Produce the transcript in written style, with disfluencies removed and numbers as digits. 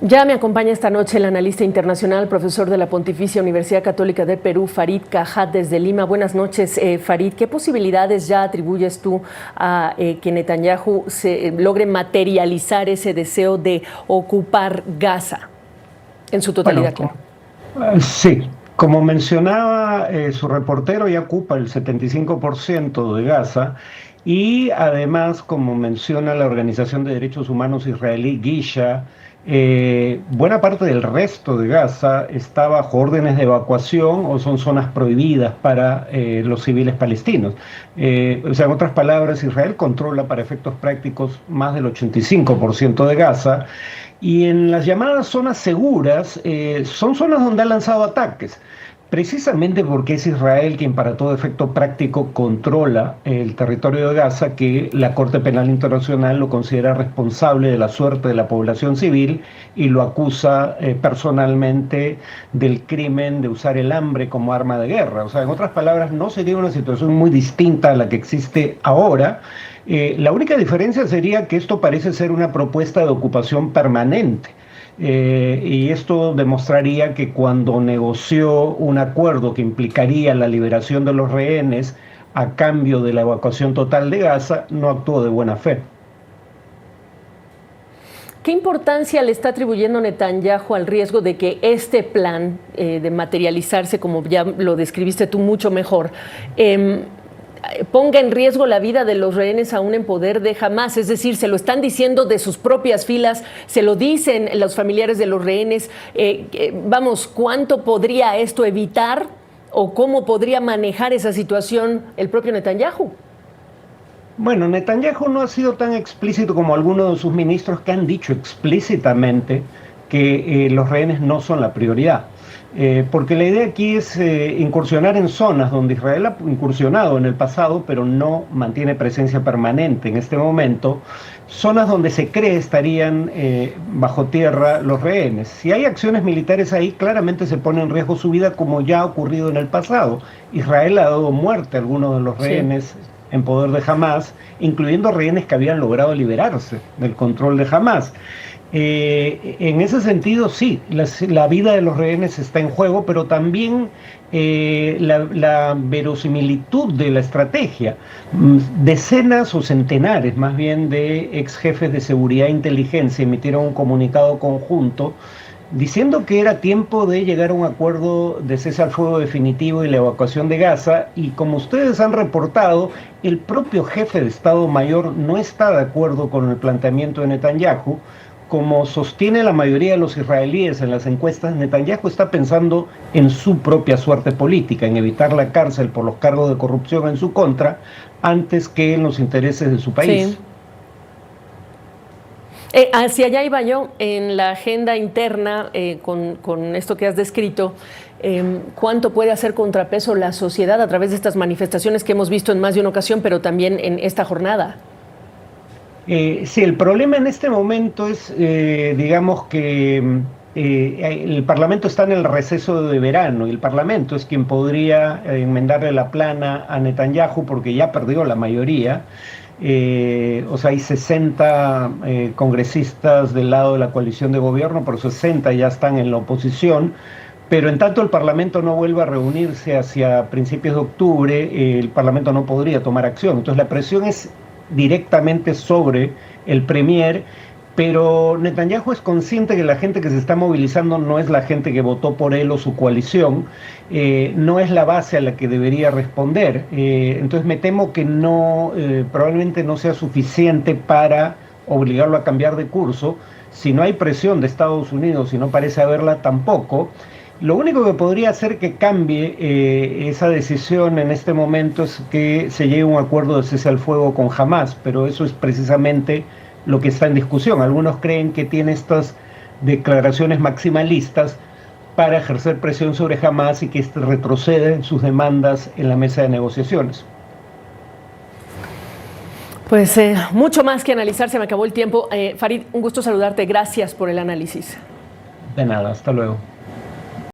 Ya me acompaña esta noche el analista internacional, profesor de la Pontificia Universidad Católica de Perú, Farid Cajat, desde Lima. Buenas noches, Farid. ¿Qué posibilidades ya atribuyes tú a que Netanyahu logre materializar ese deseo de ocupar Gaza en su totalidad? Bueno, sí, como mencionaba, su reportero ya ocupa el 75% de Gaza y además, como menciona la Organización de Derechos Humanos israelí Gisha, buena parte del resto de Gaza está bajo órdenes de evacuación o son zonas prohibidas para los civiles palestinos. O sea, en otras palabras, Israel controla para efectos prácticos más del 85% de Gaza. Y en las llamadas zonas seguras, son zonas donde ha lanzado ataques, precisamente porque es Israel quien para todo efecto práctico controla el territorio de Gaza, que la Corte Penal Internacional lo considera responsable de la suerte de la población civil y lo acusa personalmente del crimen de usar el hambre como arma de guerra. O sea, en otras palabras, no sería una situación muy distinta a la que existe ahora. La única diferencia sería que esto parece ser una propuesta de ocupación permanente. Y esto demostraría que cuando negoció un acuerdo que implicaría la liberación de los rehenes a cambio de la evacuación total de Gaza, no actuó de buena fe. ¿Qué importancia le está atribuyendo Netanyahu al riesgo de que este plan de materializarse, como ya lo describiste tú mucho mejor, ponga en riesgo la vida de los rehenes aún en poder de Hamás? Es decir, se lo están diciendo de sus propias filas, se lo dicen los familiares de los rehenes. Vamos, ¿cuánto podría esto evitar o cómo podría manejar esa situación el propio Netanyahu? Bueno, Netanyahu no ha sido tan explícito como algunos de sus ministros que han dicho explícitamente que los rehenes no son la prioridad. Porque la idea aquí es incursionar en zonas donde Israel ha incursionado en el pasado, pero no mantiene presencia permanente en este momento, zonas donde se cree estarían bajo tierra los rehenes. Si hay acciones militares ahí, claramente se pone en riesgo su vida, como ya ha ocurrido en el pasado. Israel ha dado muerte a algunos de los rehenes en poder de Hamás, incluyendo rehenes que habían logrado liberarse del control de Hamás. En ese sentido, sí, la vida de los rehenes está en juego, pero también la verosimilitud de la estrategia. Decenas o centenares, más bien, de ex jefes de seguridad e inteligencia emitieron un comunicado conjunto diciendo que era tiempo de llegar a un acuerdo de cese al fuego definitivo y la evacuación de Gaza, y como ustedes han reportado, el propio jefe de Estado Mayor no está de acuerdo con el planteamiento de Netanyahu. Como sostiene la mayoría de los israelíes en las encuestas, Netanyahu está pensando en su propia suerte política, en evitar la cárcel por los cargos de corrupción en su contra, antes que en los intereses de su país. Sí. Hacia allá iba yo, en la agenda interna, con esto que has descrito, ¿cuánto puede hacer contrapeso la sociedad a través de estas manifestaciones que hemos visto en más de una ocasión, pero también en esta jornada? Sí, el problema en este momento es, digamos que el Parlamento está en el receso de verano y el Parlamento es quien podría enmendarle la plana a Netanyahu porque ya perdió la mayoría. O sea, hay 60 congresistas del lado de la coalición de gobierno, pero 60 ya están en la oposición. Pero en tanto el Parlamento no vuelva a reunirse hacia principios de octubre, el Parlamento no podría tomar acción. Entonces la presión es directamente sobre el Premier, pero Netanyahu es consciente que la gente que se está movilizando no es la gente que votó por él o su coalición, no es la base a la que debería responder. Entonces me temo que probablemente no sea suficiente para obligarlo a cambiar de curso. Si no hay presión de Estados Unidos, y no parece haberla tampoco, lo único que podría hacer que cambie esa decisión en este momento es que se llegue a un acuerdo de cese al fuego con Hamás, pero eso es precisamente lo que está en discusión. Algunos creen que tiene estas declaraciones maximalistas para ejercer presión sobre Hamás y que éste retroceda en sus demandas en la mesa de negociaciones. Pues mucho más que analizar, se me acabó el tiempo. Farid, un gusto saludarte, gracias por el análisis. De nada, hasta luego.